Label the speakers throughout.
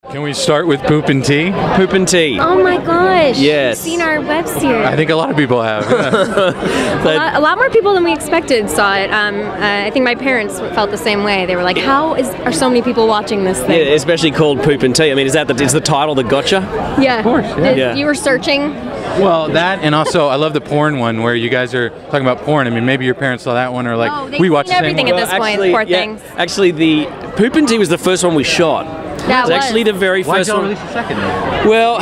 Speaker 1: Can we start with Poop and Tea?
Speaker 2: Poop and Tea.
Speaker 3: Oh my gosh.
Speaker 2: Yes.
Speaker 3: You've seen our web series.
Speaker 1: I think a lot of people have.
Speaker 3: A lot more people than we expected saw it. I think my parents felt the same way. They were like, are so many people watching this thing?
Speaker 2: Yeah, especially called Poop and Tea. I mean, is the title that gotcha?
Speaker 3: Yeah.
Speaker 1: Of course, yeah.
Speaker 3: You were searching?
Speaker 1: Well, that, and also I love the porn one where you guys are talking about porn. I mean, maybe your parents saw that one, or like we watched
Speaker 3: everything
Speaker 1: the same
Speaker 3: at this point. Poor things.
Speaker 2: Actually, the Poop and Tea was the first one we shot.
Speaker 3: That was
Speaker 2: actually the very first one.
Speaker 1: Why did y'all release the second one?
Speaker 2: Well,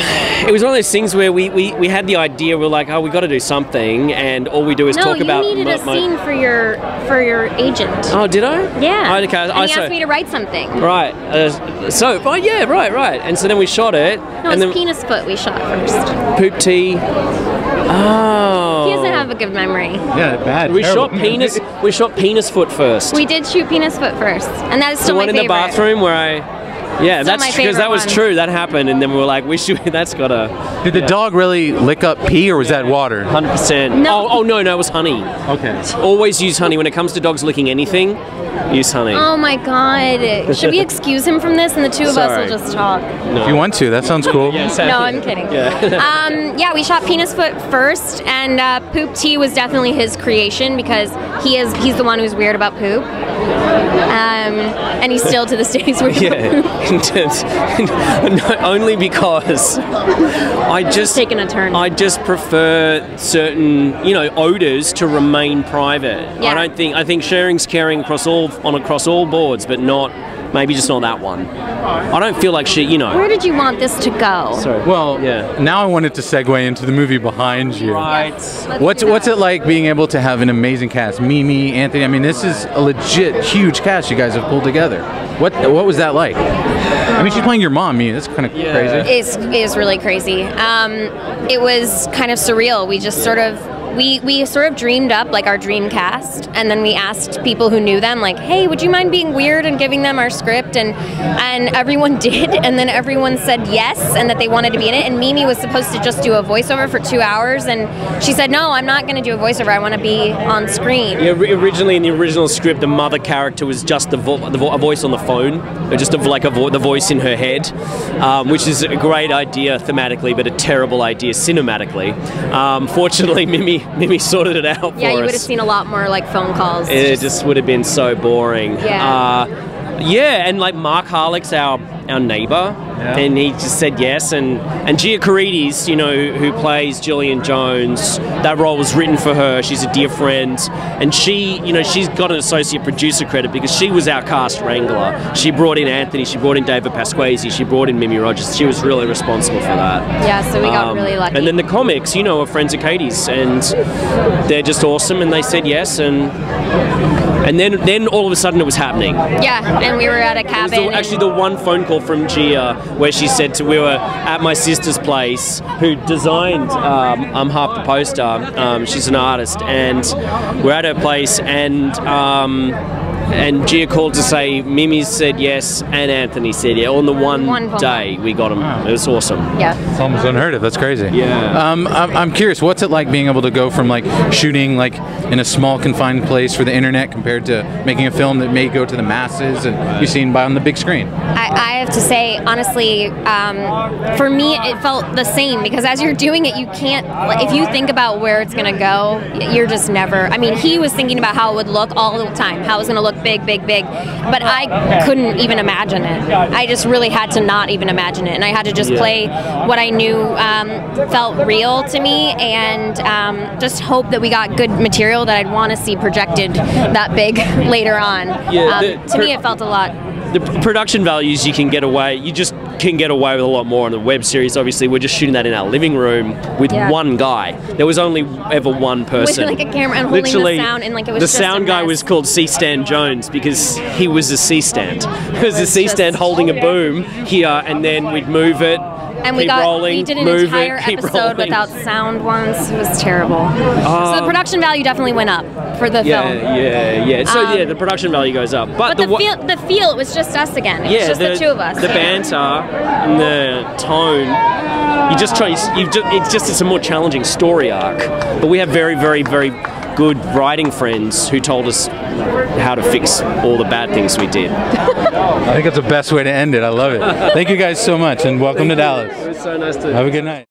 Speaker 2: it was one of those things where we had the idea. We're like, oh, we got to do something, and all we do is talk about.
Speaker 3: No, you needed a scene for your agent.
Speaker 2: Oh, did I?
Speaker 3: Yeah.
Speaker 2: Oh, okay.
Speaker 3: And he asked me to write something.
Speaker 2: Right. Right. And so then we shot it.
Speaker 3: No, it's Penis Foot we shot first.
Speaker 2: Poop Tea. Oh.
Speaker 3: He doesn't have a good memory.
Speaker 1: Yeah, bad.
Speaker 2: We shot Penis. We shot Penis Foot first.
Speaker 3: We did shoot Penis Foot first, and that is still
Speaker 2: the
Speaker 3: my
Speaker 2: one
Speaker 3: favorite.
Speaker 2: in the bathroom where I. Yeah,
Speaker 3: Still
Speaker 2: that's because that was true. That happened, and then we were like, that's gotta.
Speaker 1: Did the dog really lick up pee, or was that water?
Speaker 2: 100%.
Speaker 3: No.
Speaker 2: Oh no, it was honey.
Speaker 1: Okay.
Speaker 2: Always use honey when it comes to dogs licking anything. Use honey.
Speaker 3: Oh my god! Should we excuse him from this, and the two of us will just talk?
Speaker 1: No. If you want to, that sounds cool.
Speaker 3: No, I'm kidding. Yeah, we shot Penis Foot first, and Poop Tea was definitely his creation because he's the one who's weird about poop. And he's still to this day he's weird about poop.
Speaker 2: Not only because
Speaker 3: taking a turn.
Speaker 2: I just prefer certain odors to remain private.
Speaker 3: Yeah.
Speaker 2: I think sharing's caring across all boards, but maybe just not that one. I don't feel like
Speaker 3: Where did you want this to go?
Speaker 2: Sorry.
Speaker 1: Well, now I wanted to segue into the movie behind you.
Speaker 2: Right.
Speaker 1: What's it like being able to have an amazing cast? Mimi, Anthony. I mean, this is a legit huge cast you guys have pulled together. What was that like? I mean, she's playing your mom. That's kind of crazy.
Speaker 3: It's really crazy. It was kind of surreal. We just sort of dreamed up like our dream cast, and then we asked people who knew them, like, hey, would you mind being weird and giving them our script? And everyone did, and then everyone said yes and that they wanted to be in it. And Mimi was supposed to just do a voiceover for 2 hours, and she said, no, I'm not going to do a voiceover. I want to be on screen.
Speaker 2: Yeah, originally in the original script, the mother character was just a voice on the phone, or just the voice in her head, which is a great idea thematically, but a terrible idea cinematically. Fortunately, Mimi sorted it out for us.
Speaker 3: Yeah, you would have seen a lot more like phone calls.
Speaker 2: It just would have been so boring.
Speaker 3: Yeah.
Speaker 2: And like Mark Harlick's our neighbor, and he just said yes. And Gia Carides, who plays Gillian Jones, that role was written for her. She's a dear friend, and she's got an associate producer credit because she was our cast wrangler. She brought in Anthony, she brought in David Pasquesi, she brought in Mimi Rogers. She was really responsible for that.
Speaker 3: Yeah, so we got really lucky.
Speaker 2: And then the comics, are friends of Katie's, and they're just awesome. And they said yes, and then all of a sudden it was happening.
Speaker 3: Yeah, and we were at a cabin.
Speaker 2: Actually, the one phone call from Gia where she said we were at my sister's place, who designed half the poster. She's an artist, and we're at her place, and Gia called to say Mimi said yes and Anthony said yeah. On the one day we got them. It was awesome.
Speaker 3: Yeah.
Speaker 1: It's almost unheard of. That's crazy.
Speaker 2: Yeah.
Speaker 1: I'm curious, what's it like being able to go from like shooting like in a small confined place for the internet compared to making a film that may go to the masses and be seen on the big screen?
Speaker 3: I have to say, honestly, for me it felt the same, because as you're doing it, you can't, if you think about where it's going to go, you're just never, I mean, he was thinking about how it would look all the time, how it was going to look big, but I couldn't even imagine it. I just really had to not even imagine it, and I had to just play what I knew felt real to me, and just hope that we got good material that I'd want to see projected that big later on. To me it felt a lot.
Speaker 2: The production values you can get away with a lot more on the web series. Obviously, we're just shooting that in our living room with one guy. There was only ever one person.
Speaker 3: With like a camera and holding the sound, and like it was just
Speaker 2: the sound guy was called C-Stand Jones because he was a C-stand. It was a C-stand holding a boom here, and then we'd move it.
Speaker 3: And we did an entire episode without sound once. It was terrible. So the production value definitely went up for the film.
Speaker 2: Yeah. So the production value goes up. But
Speaker 3: the feel, it was just us again. It was just the two of us.
Speaker 2: The banter and the tone. It's a more challenging story arc. But we have very, very, very good writing friends who told us how to fix all the bad things we did.
Speaker 1: I think that's the best way to end it. I love it. Thank you guys so much, and welcome to Dallas.
Speaker 2: It was so nice to
Speaker 1: have a good night.